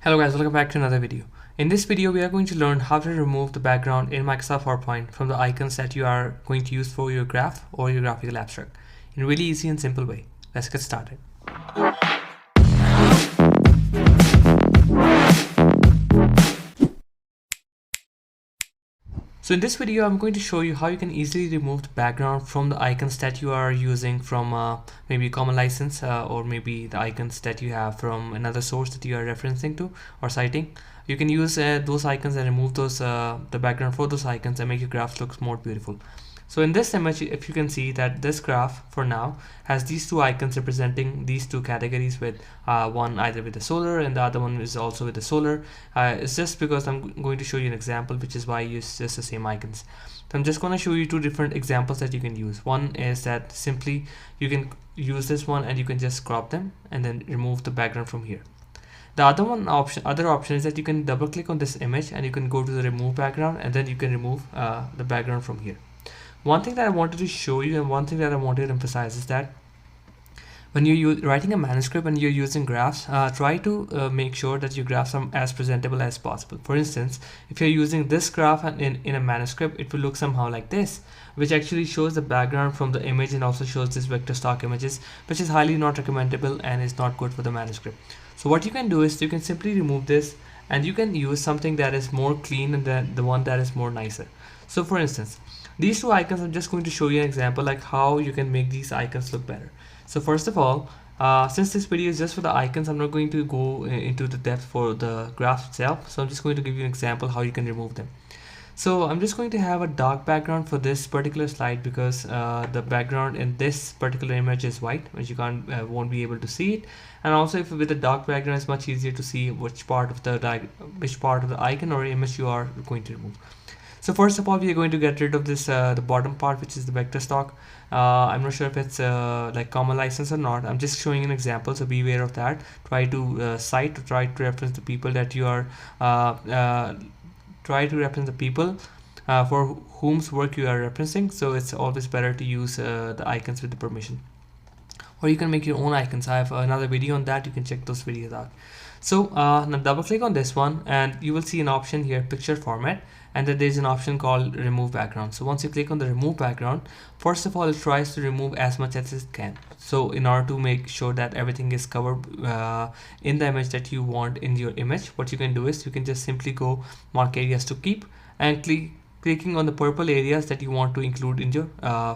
Hello guys, welcome back to another video. In this video, we are going to learn how to remove the background in Microsoft PowerPoint from the icons that you are going to use for your graph or your graphical abstract in a really easy and simple way. Let's get started. So in this video, I'm going to show you how you can easily remove the background from the icons that you are using from maybe common license or maybe the icons that you have from another source that you are referencing to or citing. You can use those icons and remove those the background for those icons and make your graph look more beautiful. So in this image, if you can see that this graph for now has these two icons representing these two categories, with one either with the solar and the other one is also with the solar. It's just because I'm going to show you an example, which is why I use just the same icons. So I'm just going to show you two different examples that you can use. One is that simply you can use this one and you can just crop them and then remove the background from here. The other option is that you can double click on this image and you can go to the remove background and then you can remove the background from here. One thing that I wanted to show you and one thing that I wanted to emphasize is that when you're writing a manuscript and you're using graphs, try to make sure that your graphs are as presentable as possible. For instance, if you're using this graph in a manuscript, it will look somehow like this, which actually shows the background from the image and also shows this vector stock images, which is highly not recommendable and is not good for the manuscript. So what you can do is you can simply remove this and you can use something that is more clean than the one that is more nicer. So for instance, these two icons, I'm just going to show you an example like how you can make these icons look better. So first of all, since this video is just for the icons, I'm not going to go into the depth for the graph itself. So I'm just going to give you an example how you can remove them. So I'm just going to have a dark background for this particular slide because the background in this particular image is white, which you won't be able to see it. And also, if with a dark background, it's much easier to see which part of the icon or image you are going to remove. So first of all, we are going to get rid of this the bottom part, which is the vector stock. I'm not sure if it's like common license or not. I'm just showing an example, so be aware of that. Try to try to reference the people that you are try to reference the people for whom's work you are referencing. So it's always better to use the icons with the permission. Or you can make your own icons. I have another video on that. You can check those videos out. So now double click on this one and you will see an option here, picture format, and then there's an option called remove background. So once you click on the remove background, first of all, it tries to remove as much as it can. So in order to make sure that everything is covered in the image that you want in your image, what you can do is you can just simply go mark areas to keep and clicking on the purple areas that you want to include in your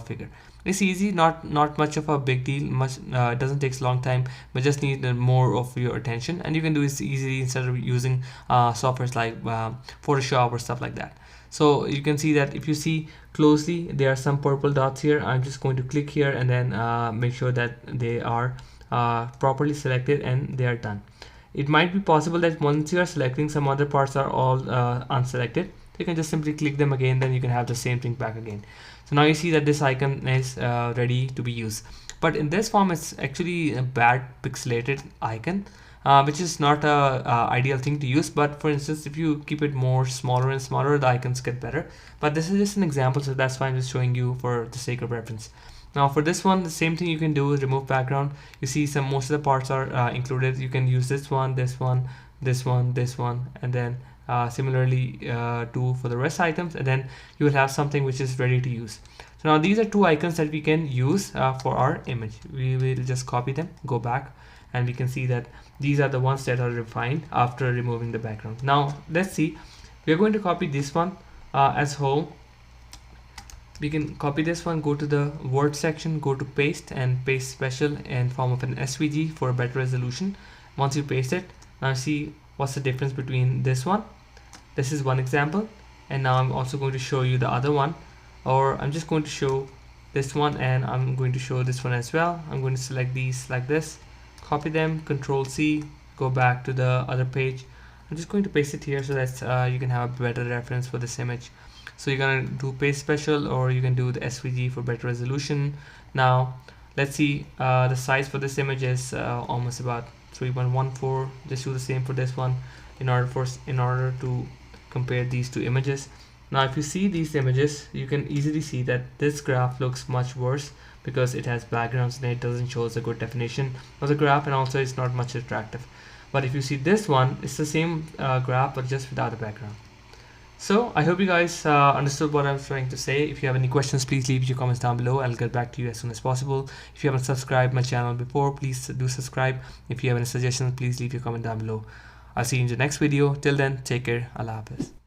figure. It's easy, not much of a big deal. It doesn't take a long time, but just need more of your attention. And you can do it easily instead of using softwares like Photoshop or stuff like that. So you can see that if you see closely, there are some purple dots here. I'm just going to click here and then make sure that they are properly selected and they are done. It might be possible that once you are selecting, some other parts are all unselected. You can just simply click them again, then you can have the same thing back again. So now you see that this icon is ready to be used, but in this form it's actually a bad pixelated icon, which is not a ideal thing to use. But for instance, if you keep it more smaller and smaller, the icons get better. But this is just an example, so that's why I'm just showing you for the sake of reference. Now for this one, the same thing you can do is remove background. You see most of the parts are included. You can use this one, this one, this one, this one, and then similarly do for the rest items, and then you will have something which is ready to use. So now these are two icons that we can use for our image. We will just copy them, go back, and we can see that these are the ones that are refined after removing the background. Now let's see, we are going to copy this one as whole. We can copy this one, go to the word section, go to paste, and paste special in form of an SVG for a better resolution. Once you paste it, now see what's the difference between this one. This is one example, and now I'm also going to show you the other one, or I'm just going to show this one and I'm going to show this one as well. I'm going to select these like this, copy them, Control C, go back to the other page. I'm just going to paste it here so that you can have a better reference for this image. So you're gonna do paste special, or you can do the SVG for better resolution. Now let's see, the size for this image is almost about 3.14. Just do the same for this one in order to compare these two images. Now if you see these images, you can easily see that this graph looks much worse because it has backgrounds and it doesn't show us a good definition of the graph, and also it's not much attractive. But if you see this one, it's the same graph but just without a background. So I hope you guys understood what I was trying to say. If you have any questions, please leave your comments down below. I'll get back to you as soon as possible. If you haven't subscribed my channel before, please do subscribe. If you have any suggestions, please leave your comment down below. I'll see you in the next video. Till then, take care. Allah Hafiz.